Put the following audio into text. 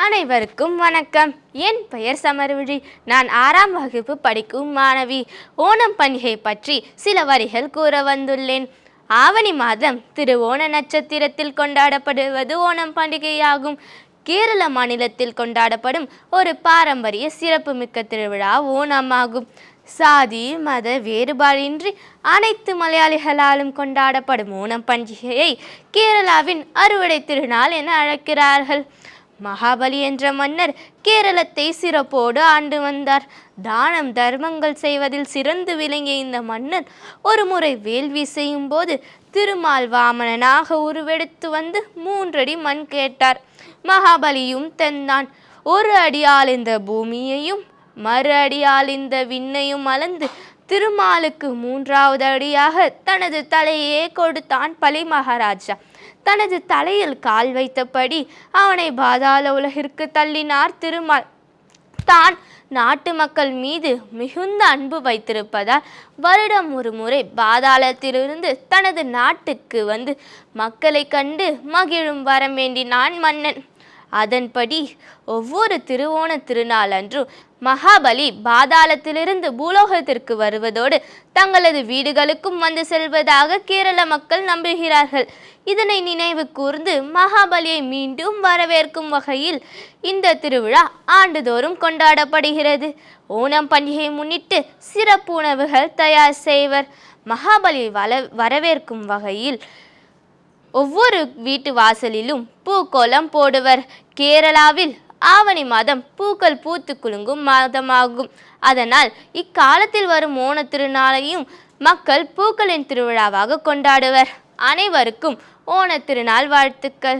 அனைவருக்கும் வணக்கம். என் பெயர் சமர்விழி. நான் 6ஆம் வகுப்பு படிக்கும் மாணவி. ஓணம் பண்டிகை பற்றி சில வரிகள் கூற வந்துள்ளேன். ஆவணி மாதம் திருவோண நட்சத்திரத்தில் கொண்டாடப்படுவது ஓணம் பண்டிகையாகும். கேரள மாநிலத்தில் கொண்டாடப்படும் ஒரு பாரம்பரிய சிறப்புமிக்க திருவிழா ஓணமாகும். சாதி மத வேறுபாடின்றி அனைத்து மலையாளிகளாலும் கொண்டாடப்படும் ஓணம் பண்டிகையை கேரளாவின் அறுவடை திருநாள் என அழைக்கிறார்கள். மகாபலி என்ற மன்னர் கேரளத்தை சிறப்போடு ஆண்டு வந்தார். தானம் தர்மங்கள் செய்வதில் சிறந்து விளங்கிய இந்த மன்னர் ஒரு முறை வேள்வி செய்யும் போது திருமால் வாமனனாக உருவெடுத்து வந்து 3 அடி மண் கேட்டார். மகாபலியும் தந்தான். 1 அடியால் இந்த பூமியையும் மறு அடியால் இந்த விண்ணையும் அளந்து திருமாலுக்கு 3வது அடியாக தனது தலையே கொடுத்தான் பலி மகாராஜா. தனது தலையில் கால் வைத்தபடி அவனை பாதாள உலகிற்கு தள்ளினார் திருமால். தான் நாட்டு மக்கள் மீது மிகுந்த அன்பு வைத்திருப்பதால் வருடம் ஒரு முறை பாதாளத்திலிருந்து தனது நாட்டுக்கு வந்து மக்களை கண்டு மகிழும் வரம் வேண்டினான் மன்னன். அதன்படி ஒவ்வொரு திருவோண திருநாள் அன்றும் மகாபலி பாதாளத்திலிருந்து பூலோகத்திற்கு வருவதோடு தங்களது வீடுகளுக்கும் வந்து செல்வதாக கேரள மக்கள் நம்புகிறார்கள். இதனை நினைவு கூர்ந்து மகாபலியை மீண்டும் வரவேற்கும் வகையில் இந்த திருவிழா ஆண்டுதோறும் கொண்டாடப்படுகிறது. ஓணம் பண்டிகையை முன்னிட்டு சிறப்பு உணவுகள் தயார் செய்வர். மகாபலியை வரவேற்கும் வகையில் ஒவ்வொரு வீட்டு வாசலிலும் பூக்கோலம் போடுவர். கேரளாவில் ஆவணி மாதம் பூக்கள் பூத்து குலுங்கும் மாதமாகும். அதனால் இக்காலத்தில் வரும் ஓண திருநாளையும் மக்கள் பூக்களின் திருவிழாவாக கொண்டாடுவர். அனைவருக்கும் ஓண திருநாள் வாழ்த்துக்கள்.